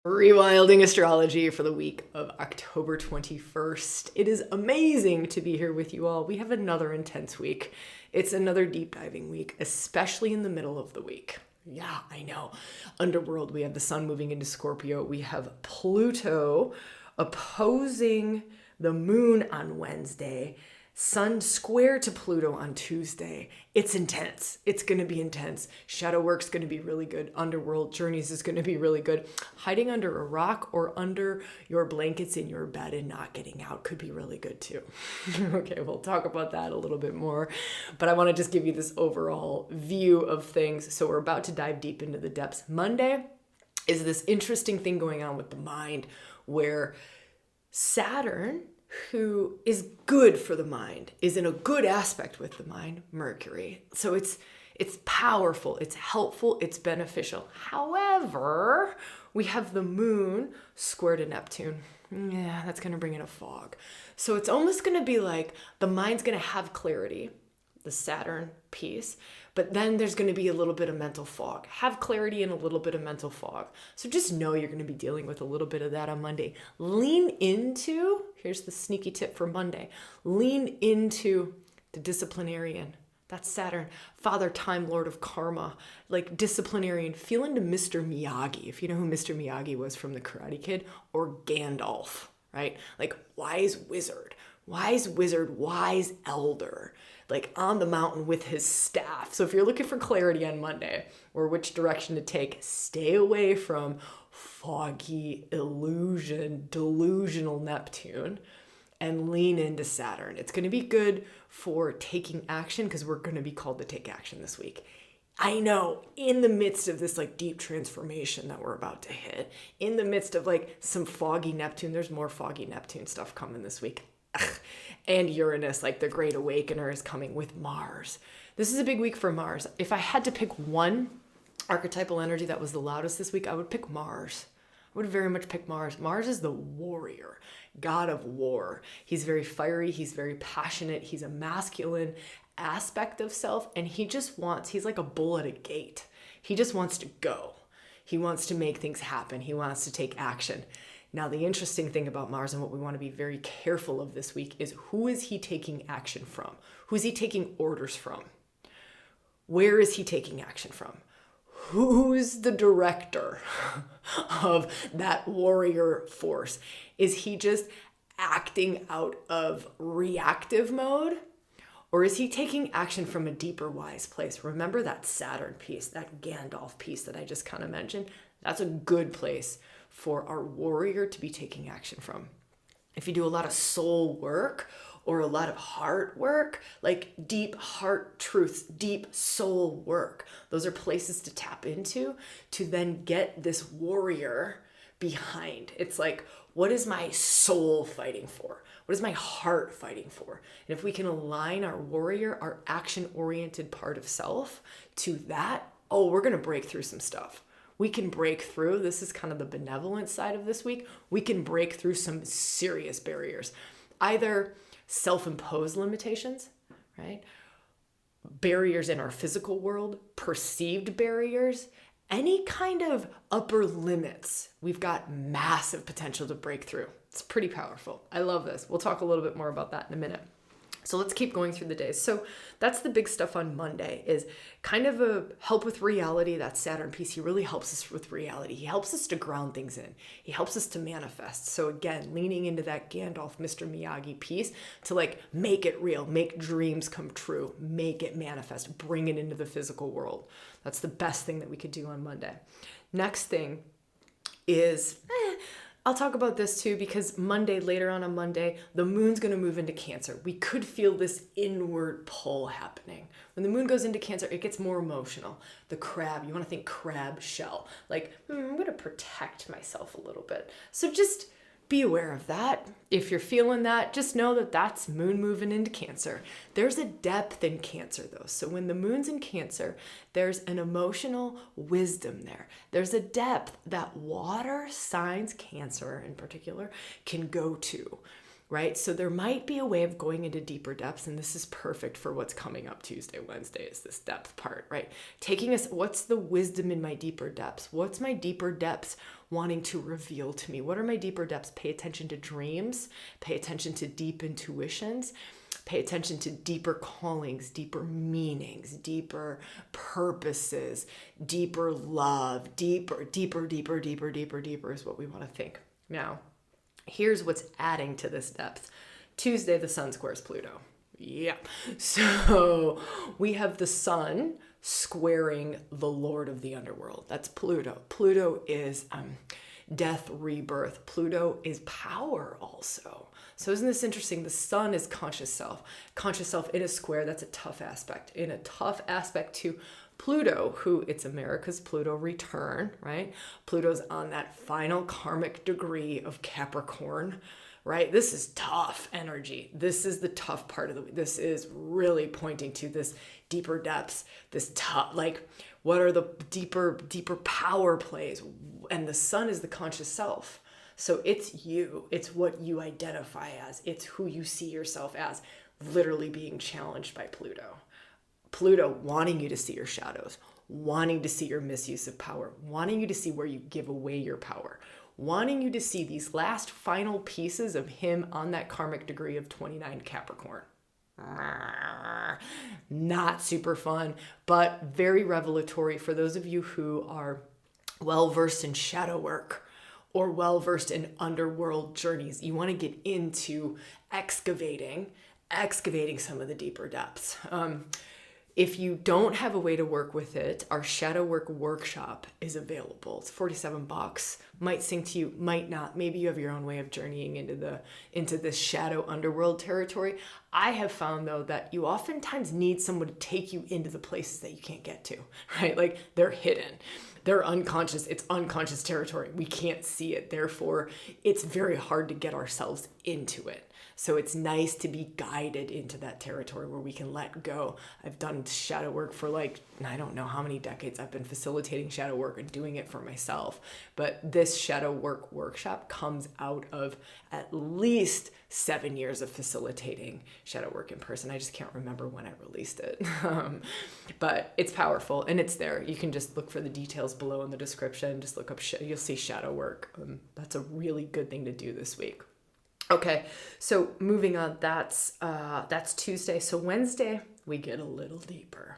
ReWilding Astrology for the week of October 21st. It is amazing to be here with you all. We have another intense week. It's another deep diving week, especially in the middle of the week. Yeah, I know. Underworld, we have the sun moving into Scorpio. We have Pluto opposing the moon on Wednesday. Sun square to Pluto on Tuesday. It's intense. It's going to be intense. Shadow work's going to be really good. Underworld journeys is going to be really good. Hiding under a rock or under your blankets in your bed and not getting out could be really good too. Okay, we'll talk about that a little bit more. But I want to just give you this overall view of things. So we're about to dive deep into the depths. Monday is this interesting thing going on with the mind where Saturn, who is good for the mind, is in a good aspect with the mind, Mercury. So it's powerful, it's helpful, it's beneficial. However, we have the moon square to Neptune. Yeah, that's going to bring in a fog. So it's almost going to be like the mind's going to have clarity, the Saturn piece, but then there's going to be a little bit of mental fog. Have clarity and a little bit of mental fog. So just know you're going to be dealing with a little bit of that on Monday. Lean into, here's the sneaky tip for Monday, lean into the disciplinarian. That's Saturn, Father Time, Lord of Karma, like disciplinarian. Feel into Mr. Miyagi, if you know who Mr. Miyagi was from The Karate Kid, or Gandalf, right? Like wise wizard, wise elder, like on the mountain with his staff. So if you're looking for clarity on Monday or which direction to take, stay away from foggy illusion, delusional Neptune, and lean into Saturn. It's going to be good for taking action because we're going to be called to take action this week. I know, in the midst of this like deep transformation that we're about to hit, in the midst of like some foggy Neptune, there's more foggy Neptune stuff coming this week. And Uranus, like the Great Awakener, is coming with Mars. This is a big week for Mars. If I had to pick one archetypal energy that was the loudest this week, I would pick Mars. I would very much pick Mars. Mars is the warrior, god of war. He's very fiery. He's very passionate. He's a masculine aspect of self. And he's like a bull at a gate. He just wants to go. He wants to make things happen. He wants to take action. Now, the interesting thing about Mars and what we want to be very careful of this week is who is he taking action from? Who's he taking orders from? Where is he taking action from? Who's the director of that warrior force? Is he just acting out of reactive mode? Or is he taking action from a deeper, wise place? Remember that Saturn piece, that Gandalf piece that I just kind of mentioned? That's a good place for our warrior to be taking action from. If you do a lot of soul work or a lot of heart work, like deep heart truths, deep soul work, those are places to tap into to then get this warrior behind. It's like, what is my soul fighting for? What is my heart fighting for? And if we can align our warrior, our action-oriented part of self to that, we're going to break through some stuff. We can break through, this is kind of the benevolent side of this week, we can break through some serious barriers. Either self-imposed limitations, right? Barriers in our physical world, perceived barriers, any kind of upper limits. We've got massive potential to break through. It's pretty powerful. I love this. We'll talk a little bit more about that in a minute. So let's keep going through the days. So that's the big stuff on Monday, is kind of a help with reality. That Saturn piece, he really helps us with reality. He helps us to ground things in. He helps us to manifest. So again, leaning into that Gandalf, Mr. Miyagi piece to like make it real, make dreams come true, make it manifest, bring it into the physical world. That's the best thing that we could do on Monday. Next thing is, I'll talk about this too, because later on Monday, the moon's going to move into Cancer. We could feel this inward pull happening. When the moon goes into Cancer, it gets more emotional. The crab, you want to think crab shell. Like, I'm going to protect myself a little bit. So just be aware of that. If you're feeling that, just know that that's moon moving into Cancer. There's a depth in Cancer though. So when the moon's in Cancer, there's an emotional wisdom there. There's a depth that water signs, Cancer in particular, can go to, right? So there might be a way of going into deeper depths, and this is perfect for what's coming up Tuesday, Wednesday, is this depth part, right? Taking us, what's the wisdom in my deeper depths? What's my deeper depths wanting to reveal to me? What are my deeper depths? Pay attention to dreams, pay attention to deep intuitions, pay attention to deeper callings, deeper meanings, deeper purposes, deeper love, deeper is what we want to think. Now, here's what's adding to this depth. Tuesday, the sun squares Pluto. Yeah. So we have the sun squaring the Lord of the Underworld. That's Pluto. Pluto is death, rebirth. Pluto is power also. So isn't this interesting? The sun is conscious self. Conscious self in a square, that's a tough aspect. In a tough aspect to Pluto, who it's America's Pluto return, right? Pluto's on that final karmic degree of Capricorn, right? This is tough energy. This is the tough part of this is really pointing to this deeper depths, this tough, like, what are the deeper power plays? And the sun is the conscious self. So it's you, it's what you identify as, it's who you see yourself as, literally being challenged by Pluto. Pluto wanting you to see your shadows, wanting to see your misuse of power, wanting you to see where you give away your power, wanting you to see these last final pieces of him on that karmic degree of 29 Capricorn. Not super fun, but very revelatory for those of you who are well-versed in shadow work or well-versed in underworld journeys. You want to get into excavating some of the deeper depths. If you don't have a way to work with it, our shadow work workshop is available. It's $47. Might sing to you, might not. Maybe you have your own way of journeying into this shadow underworld territory. I have found though that you oftentimes need someone to take you into the places that you can't get to, right? Like they're hidden. They're unconscious. It's unconscious territory. We can't see it. Therefore, it's very hard to get ourselves into it. So it's nice to be guided into that territory where we can let go. I've done shadow work for I don't know how many decades I've been facilitating shadow work and doing it for myself. But this shadow work workshop comes out of at least 7 years of facilitating shadow work in person. I just can't remember when I released it. But it's powerful and it's there. You can just look for the details below in the description. Just look up, you'll see shadow work. That's a really good thing to do this week. Okay, so moving on, that's Tuesday. So Wednesday, we get a little deeper.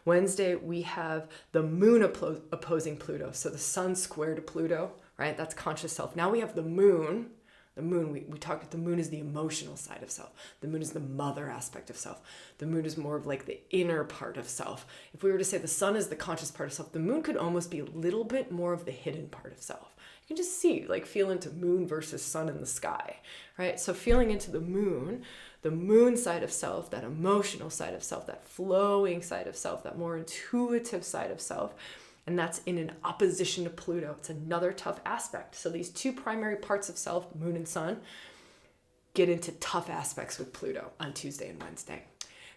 Wednesday, we have the moon opposing Pluto. So the sun square to Pluto, right? That's conscious self. Now we have the moon. The moon, we talked about the moon is the emotional side of self. The moon is the mother aspect of self. The moon is more of like the inner part of self. If we were to say the sun is the conscious part of self, the moon could almost be a little bit more of the hidden part of self. You can just see, feel into moon versus sun in the sky, right? So feeling into the moon side of self, that emotional side of self, that flowing side of self, that more intuitive side of self, and that's in an opposition to Pluto. It's another tough aspect. So these two primary parts of self, moon and sun, get into tough aspects with Pluto on Tuesday and Wednesday.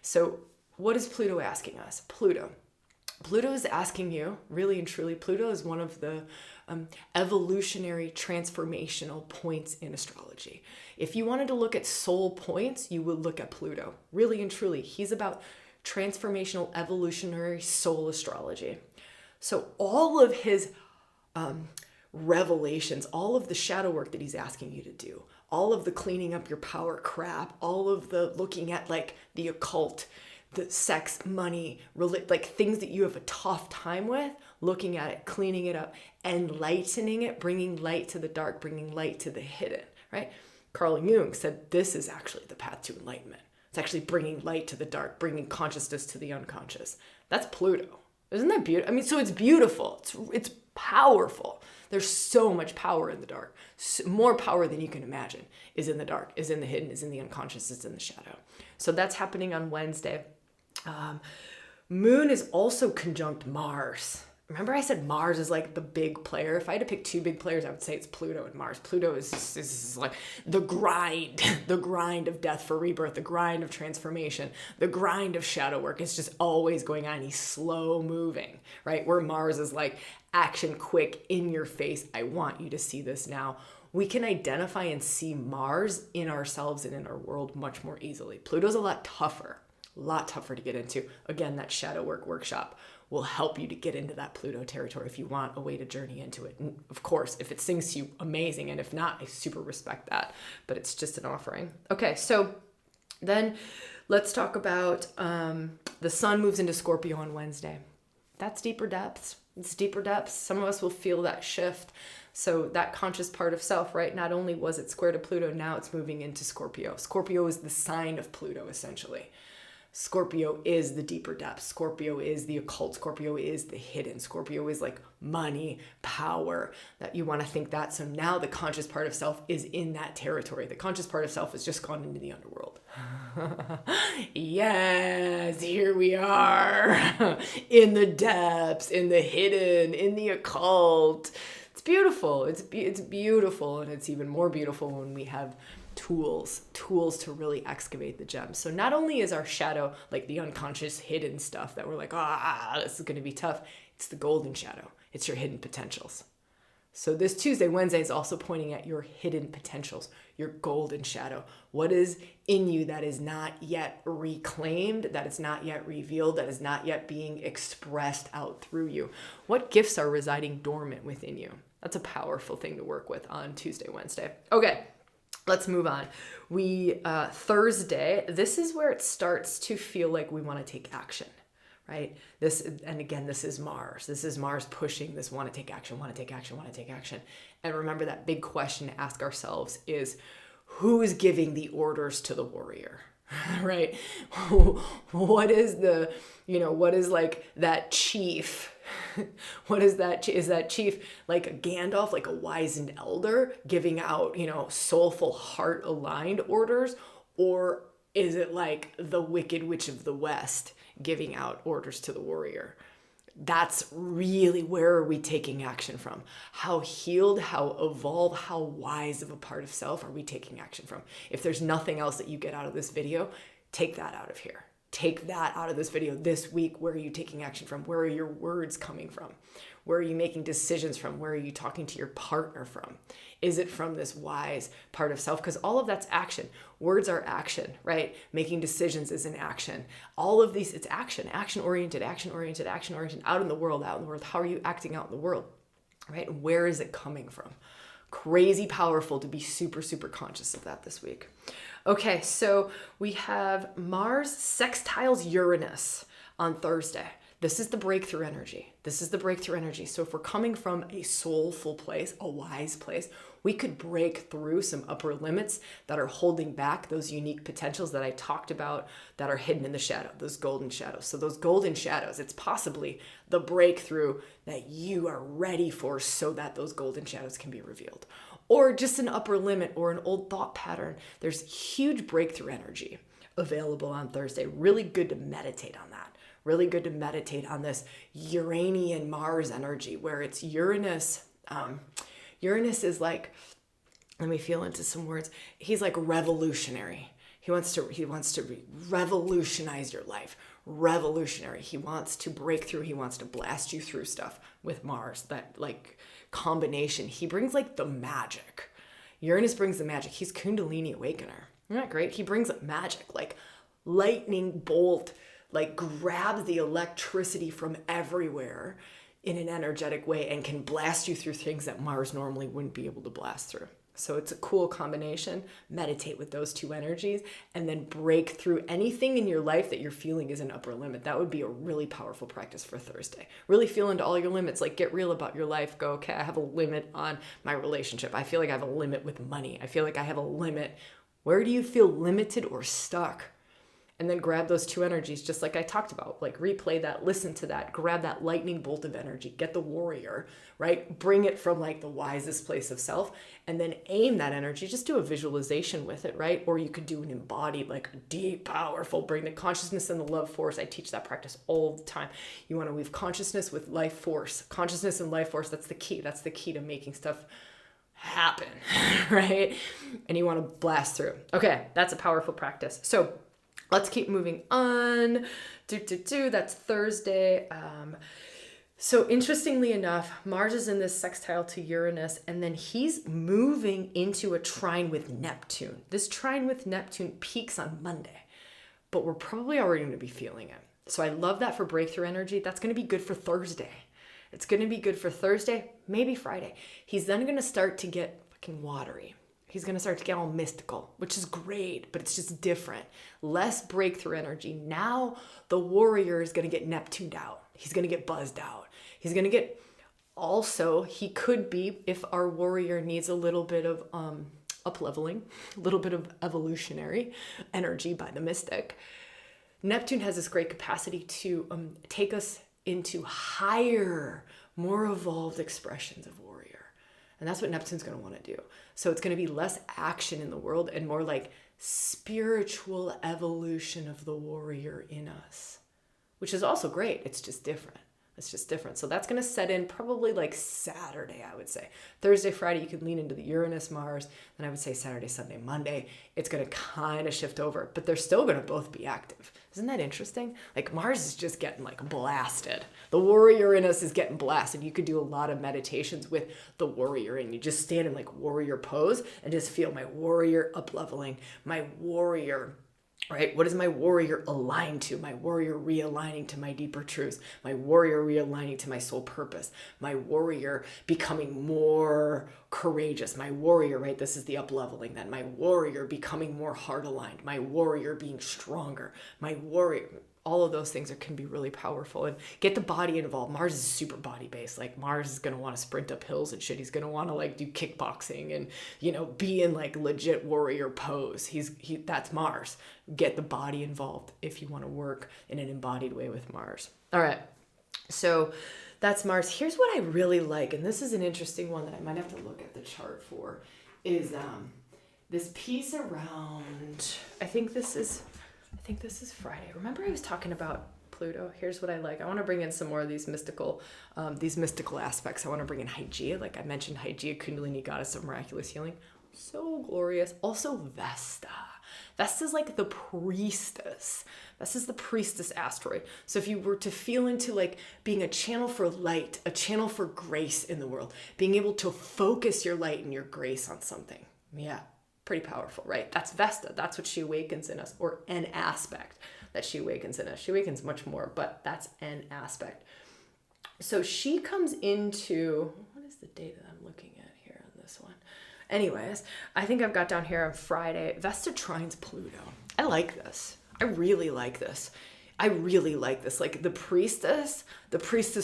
So what is Pluto asking us? Pluto is asking you, really and truly, Pluto is one of the evolutionary transformational points in astrology. If you wanted to look at soul points, you would look at Pluto. Really and truly, he's about transformational evolutionary soul astrology. So all of his revelations, all of the shadow work that he's asking you to do, all of the cleaning up your power crap, all of the looking at the occult, the sex, money, things that you have a tough time with, looking at it, cleaning it up, enlightening it, bringing light to the dark, bringing light to the hidden, right? Carl Jung said this is actually the path to enlightenment. It's actually bringing light to the dark, bringing consciousness to the unconscious. That's Pluto. Isn't that beautiful? I mean, so it's beautiful. It's powerful. There's so much power in the dark. More power than you can imagine is in the dark, is in the hidden, is in the unconscious, is in the shadow. So that's happening on Wednesday. Moon is also conjunct Mars. Remember I said Mars is the big player? If I had to pick two big players, I would say it's Pluto and Mars. Pluto is like the grind of death for rebirth, the grind of transformation, the grind of shadow work. It's just always going on. He's slow moving, right? Where Mars is action, quick, in your face. I want you to see this now. We can identify and see Mars in ourselves and in our world much more easily. Pluto's a lot tougher to get into. Again, that shadow work workshop. will help you to get into that Pluto territory if you want a way to journey into it. And of course, if it sings to you, amazing. And if not, I super respect that, but it's just an offering. Okay, so then let's talk about the sun moves into Scorpio on Wednesday. That's deeper depths. It's deeper depths. Some of us will feel that shift. So that conscious part of self, right? Not only was it square to Pluto, now it's moving into Scorpio. Scorpio is the sign of Pluto, essentially. Scorpio is the deeper depths. Scorpio is the occult. Scorpio is the hidden. Scorpio is like money, power, that you want to think that. So now the conscious part of self is in that territory. The conscious part of self has just gone into the underworld. Yes, here we are in the depths, in the hidden, in the occult. It's beautiful. It's beautiful. And it's even more beautiful when we have tools to really excavate the gems. So not only is our shadow like the unconscious hidden stuff that we're like, this is going to be tough. It's the golden shadow. It's your hidden potentials. So this Tuesday, Wednesday is also pointing at your hidden potentials, your golden shadow. What is in you that is not yet reclaimed, that is not yet revealed, that is not yet being expressed out through you? What gifts are residing dormant within you? That's a powerful thing to work with on Tuesday, Wednesday. Okay. Let's move on. Thursday, this is where it starts to feel like we want to take action, right? This is Mars. This is Mars pushing this want to take action, want to take action, want to take action. And remember, that big question to ask ourselves is, who is giving the orders to the warrior, right? What is like that chief? What is that? Is that chief like a Gandalf, like a wizened elder giving out, soulful, heart aligned orders? Or is it like the Wicked Witch of the West giving out orders to the warrior? That's really, where are we taking action from? How healed, how evolved, how wise of a part of self are we taking action from? If there's nothing else that you get out of this video, take that out of here. Take that out of this video this week. Where are you taking action from? Where are your words coming from? Where are you making decisions from? Where are you talking to your partner from? Is it from this wise part of self? Because all of that's action. Words are action, right? Making decisions is an action. All of these, it's action, action-oriented, action-oriented, action-oriented, out in the world. How are you acting out in the world, right? Where is it coming from? Crazy powerful to be super, super conscious of that this week. Okay, so we have Mars sextiles Uranus on Thursday. This is the breakthrough energy. So if we're coming from a soulful place, a wise place, we could break through some upper limits that are holding back those unique potentials that I talked about that are hidden in the shadow, those golden shadows. So those golden shadows, it's possibly the breakthrough that you are ready for so that those golden shadows can be revealed. Or just an upper limit or an old thought pattern. There's huge breakthrough energy available on Thursday. Really good to meditate on that. Really good to meditate on this Uranian Mars energy, where it's Uranus. Uranus is like, let me feel into some words. He's like revolutionary. He wants to revolutionize your life. Revolutionary. He wants to break through. He wants to blast you through stuff with Mars. That like combination. He brings like the magic. Uranus brings the magic. He's Kundalini awakener. Isn't that great? He brings magic, like lightning bolt, like grabs the electricity from everywhere in an energetic way and can blast you through things that Mars normally wouldn't be able to blast through. So it's a cool combination. Meditate with those two energies and then break through anything in your life that you're feeling is an upper limit. That would be a really powerful practice for Thursday. Really feel into all your limits. Like, get real about your life. Go, okay, I have a limit on my relationship. I feel like I have a limit with money. I feel like I have a limit. Where do you feel limited or stuck? And then grab those two energies, just like I talked about, like replay that, listen to that, grab that lightning bolt of energy, get the warrior, right? Bring it from like the wisest place of self and then aim that energy, just do a visualization with it, right? Or you could do an embodied, like deep, powerful, bring the consciousness and the love force. I teach that practice all the time. You want to weave consciousness with life force, consciousness and life force. That's the key. That's the key to making stuff happen, right? And you want to blast through. Okay, that's a powerful practice. So let's keep moving on. That's Thursday. So interestingly enough, Mars is in this sextile to Uranus, and then he's moving into a trine with Neptune. This trine with Neptune peaks on Monday, but we're probably already going to be feeling it. So I love that for breakthrough energy. That's going to be good for Thursday. It's going to be good for Thursday, maybe Friday. He's then going to start to get fucking watery. He's going to start to get all mystical, which is great, but it's just different. Less breakthrough energy. Now the warrior is going to get Neptuned out. He's going to get buzzed out. He's going to get, also, he could be, if our warrior needs a little bit of up-leveling, a little bit of evolutionary energy by the mystic, Neptune has this great capacity to take us into higher, more evolved expressions of warrior. And that's what Neptune's going to want to do. So it's going to be less action in the world and more like spiritual evolution of the warrior in us, which is also great. It's just different. It's just different. So that's going to set in probably like Saturday, I would say. Thursday, Friday, you can lean into the Uranus, Mars. Then I would say Saturday, Sunday, Monday, it's going to kind of shift over, but they're still going to both be active. Isn't that interesting? Like Mars is just getting like blasted. The warrior in us is getting blasted. You could do a lot of meditations with the warrior and you just stand in like warrior pose and just feel my warrior up leveling, my warrior, right? What is my warrior aligned to? My warrior realigning to my deeper truths. My warrior realigning to my soul purpose. My warrior becoming more courageous. My warrior, right? This is the up leveling then. My warrior becoming more heart aligned. My warrior being stronger. My warrior, all of those things can be really powerful. And get the body involved. Mars is super body based. Like Mars is going to want to sprint up hills and shit. He's going to want to like do kickboxing and, you know, be in like legit warrior pose. That's Mars. Get the body involved if you want to work in an embodied way with Mars. All right. So that's Mars. Here's what I really like. And this is an interesting one that I might have to look at the chart for is this piece around, I think this is Friday. Remember I was talking about Pluto? Here's what I like. I want to bring in some more of these mystical aspects. I want to bring in Hygeia. Like I mentioned, Hygeia, Kundalini, goddess of miraculous healing. So glorious. Also Vesta. Vesta's like the priestess. Vesta's the priestess asteroid. So if you were to feel into like being a channel for light, a channel for grace in the world, being able to focus your light and your grace on something. Yeah. Pretty powerful, right? That's Vesta. That's what she awakens in us, or an aspect that she awakens in us. She awakens much more, but that's an aspect. So she comes into, what is the date that I'm looking at here on this one? Anyways, I think I've got down here on Friday, Vesta trines Pluto. I like this. I really like this. Like the priestess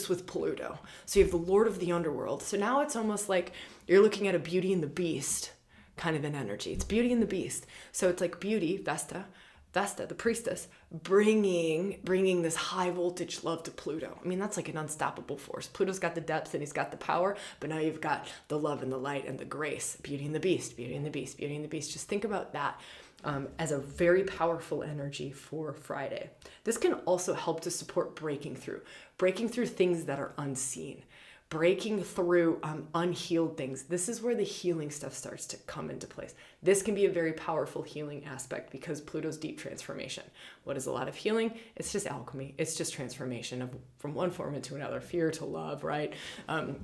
with Pluto. So you have the Lord of the Underworld. So now it's almost like you're looking at a Beauty and the Beast kind of an energy. It's Beauty and the Beast. So it's like Beauty, Vesta, the priestess, bringing this high voltage love to Pluto. I mean, that's like an unstoppable force. Pluto's got the depth and he's got the power, but now you've got the love and the light and the grace. Beauty and the Beast, Beauty and the Beast, Beauty and the Beast. Just think about that as a very powerful energy for Friday. This can also help to support breaking through things that are unseen. Breaking through unhealed things. This is where the healing stuff starts to come into place. This can be a very powerful healing aspect because Pluto's deep transformation. What is a lot of healing? It's just alchemy. It's just transformation from one form into another. Fear to love, right?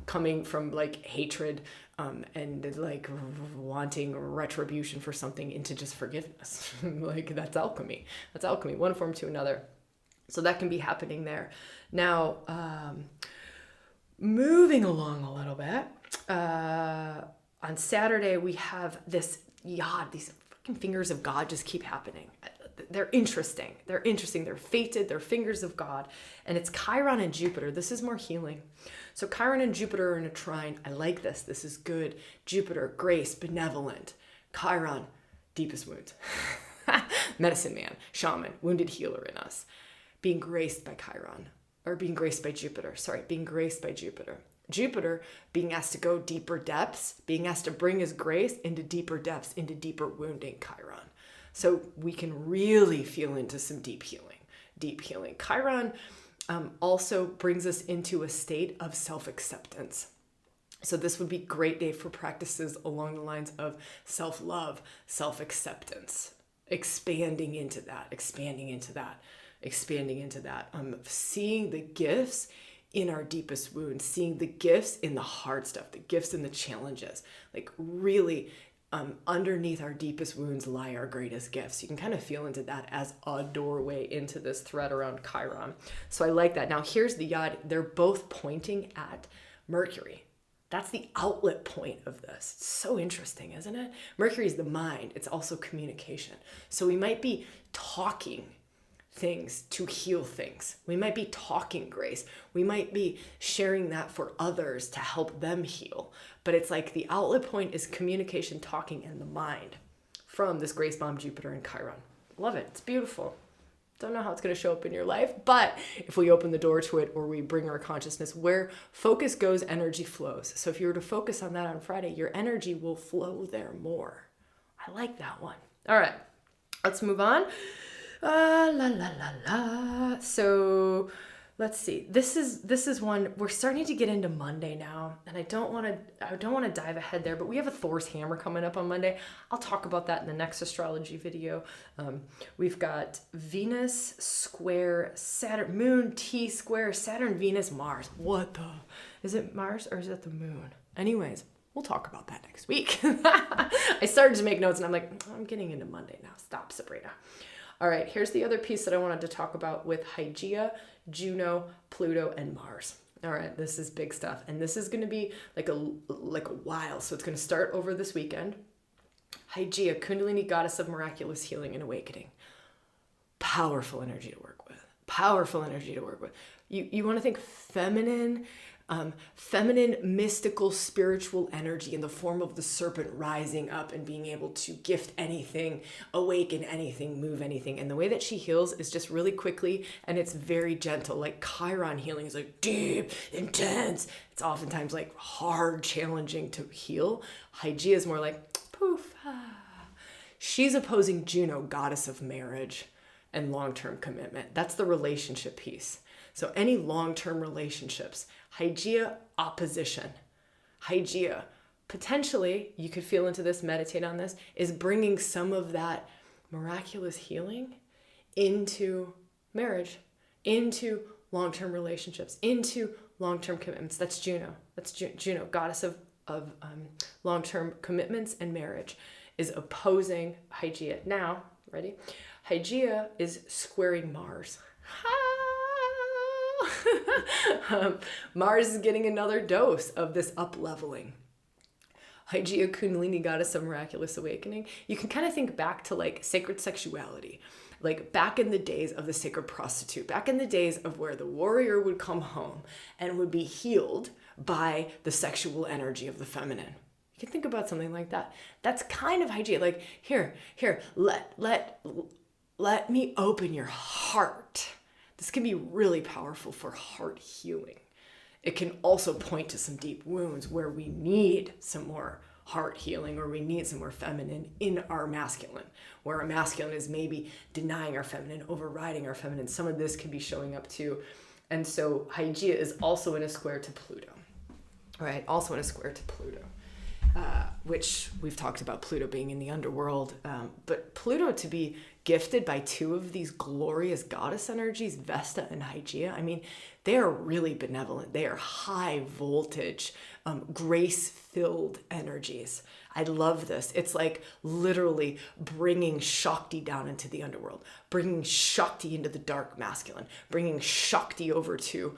Coming from like hatred and like wanting retribution for something into just forgiveness. Like that's alchemy. That's alchemy, one form to another. So that can be happening there. Now, moving along a little bit, on Saturday we have this yod, these fucking fingers of God just keep happening. They're interesting. They're fated. They're fingers of God. And it's Chiron and Jupiter. This is more healing. So Chiron and Jupiter are in a trine. I like this. This is good. Jupiter, grace, benevolent. Chiron, deepest wounds. Medicine man, shaman, wounded healer in us. Being graced by Chiron. Or being graced by Jupiter. Jupiter being asked to go deeper depths, being asked to bring his grace into deeper depths, into deeper wounding, Chiron. So we can really feel into some deep healing. Chiron also brings us into a state of self-acceptance. So this would be a great day for practices along the lines of self-love, self-acceptance, expanding into that. Seeing the gifts in our deepest wounds, seeing the gifts in the hard stuff, the gifts in the challenges, like really underneath our deepest wounds lie our greatest gifts. You can kind of feel into that as a doorway into this thread around Chiron. So I like that. Now here's the yod. They're both pointing at Mercury. That's the outlet point of this. It's so interesting, isn't it? Mercury is the mind. It's also communication. So we might be talking things to heal things. We might be talking grace. We might be sharing that for others to help them heal. But it's like the outlet point is communication, talking, and the mind from this grace bomb Jupiter and Chiron. Love it. It's beautiful. Don't know how it's going to show up in your life, but if we open the door to it or we bring our consciousness, where focus goes, energy flows. So if you were to focus on that on Friday, your energy will flow there more. I like that one. All right, let's move on. So let's see. This is one we're starting to get into Monday now, and I don't want to dive ahead there, but we have a Thor's hammer coming up on Monday. I'll talk about that in the next astrology video. We've got Venus square Saturn, Moon T square Saturn, Venus, Mars. What the? Is it Mars or is it the Moon? Anyways, we'll talk about that next week. I started to make notes and I'm like, I'm getting into Monday now. Stop, Sabrina. All right, here's the other piece that I wanted to talk about with Hygeia, Juno, Pluto, and Mars. All right, this is big stuff. And this is going to be like a while. So it's going to start over this weekend. Hygeia, Kundalini, goddess of miraculous healing and awakening. Powerful energy to work with. Powerful energy to work with. You want to think feminine, mystical, spiritual energy in the form of the serpent rising up and being able to gift anything, awaken anything, move anything. And the way that she heals is just really quickly, and it's very gentle. Like Chiron healing is like deep, intense. It's oftentimes like hard, challenging to heal. Hygeia is more like poof. She's opposing Juno, goddess of marriage and long-term commitment. That's the relationship piece. So any long-term relationships, Hygeia opposition. Hygeia, potentially, you could feel into this, meditate on this, is bringing some of that miraculous healing into marriage, into long-term relationships, into long-term commitments. That's Juno. That's Juno, goddess of long-term commitments and marriage, is opposing Hygeia. Now, ready? Hygeia is squaring Mars. Mars is getting another dose of this up-leveling. Hygeia, Kundalini, goddess of miraculous awakening. You can kind of think back to like sacred sexuality, like back in the days of the sacred prostitute, back in the days of where the warrior would come home and would be healed by the sexual energy of the feminine. You can think about something like that. That's kind of Hygeia. Like here, let me open your heart. This can be really powerful for heart healing. It can also point to some deep wounds where we need some more heart healing, or we need some more feminine in our masculine, where our masculine is maybe denying our feminine, overriding our feminine. Some of this can be showing up too. And so Hygeia is also in a square to Pluto, right? Also in a square to Pluto. Which we've talked about Pluto being in the underworld, but Pluto to be gifted by two of these glorious goddess energies, Vesta and Hygeia. I mean, they are really benevolent. They are high voltage, grace-filled energies. I love this. It's like literally bringing Shakti down into the underworld, bringing Shakti into the dark masculine, bringing Shakti over to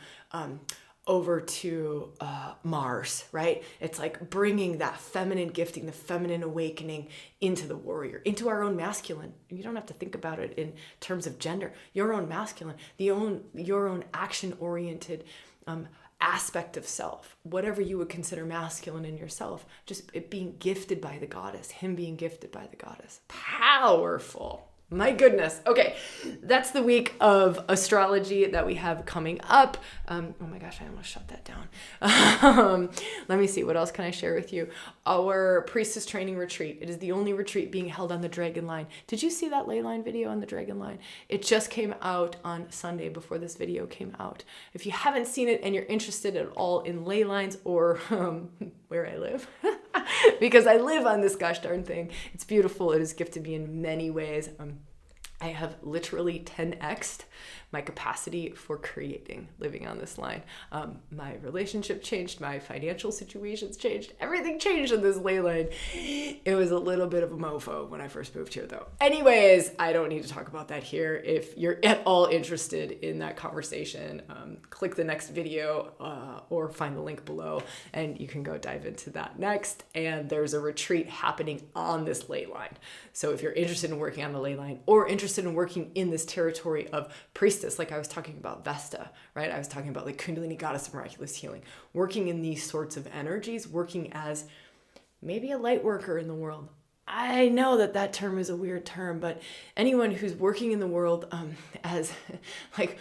Mars, right? It's like bringing that feminine gifting, the feminine awakening into the warrior, into our own masculine. You don't have to think about it in terms of gender. Your own masculine, your own action-oriented aspect of self, whatever you would consider masculine in yourself, just it being gifted by the goddess, him being gifted by the goddess. Powerful. My goodness. Okay, that's the week of astrology that we have coming up. Oh my gosh, I almost shut that down. Let me see, what else can I share with you? Our Priestess training retreat. It is the only retreat being held on the Dragon Line. Did you see that ley line video on the Dragon Line? It just came out on Sunday before this video came out. If you haven't seen it and you're interested at all in ley lines or where I live, because I live on this gosh darn thing. It's beautiful. It has gifted me in many ways. I have literally 10x'd my capacity for creating living on this line. My relationship changed, my financial situations changed, everything changed in this ley line. It was a little bit of a mofo when I first moved here though. Anyways, I don't need to talk about that here. If you're at all interested in that conversation, click the next video or find the link below and you can go dive into that next. And there's a retreat happening on this ley line. So if you're interested in working on the ley line or interested in working in this territory of priestess, like I was talking about Vesta, right? I was talking about like Kundalini, goddess of miraculous healing, working in these sorts of energies, working as maybe a light worker in the world. I know that that term is a weird term, but anyone who's working in the world as like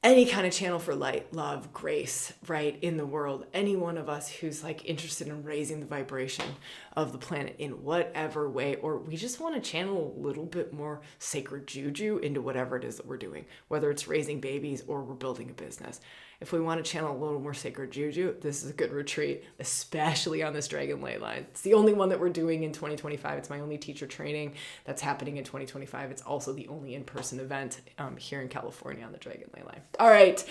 any kind of channel for light, love, grace, right, in the world. Any one of us who's like interested in raising the vibration of the planet in whatever way, or we just want to channel a little bit more sacred juju into whatever it is that we're doing, whether it's raising babies or we're building a business. If we want to channel a little more sacred juju, this is a good retreat, especially on this dragon ley line. It's the only one that we're doing in 2025. It's my only teacher training that's happening in 2025. It's also the only in-person event here in California on the dragon ley line. All right,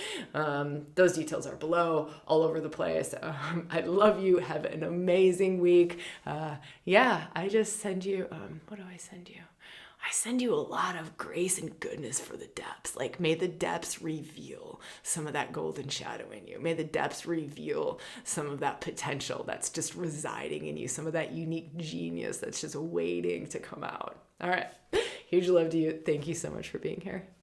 those details are below, all over the place. I love you. Have an amazing week. I just send you, what do I send you? I send you a lot of grace and goodness for the depths. Like, may the depths reveal some of that golden shadow in you. May the depths reveal some of that potential that's just residing in you, some of that unique genius that's just waiting to come out. All right. Huge love to you. Thank you so much for being here.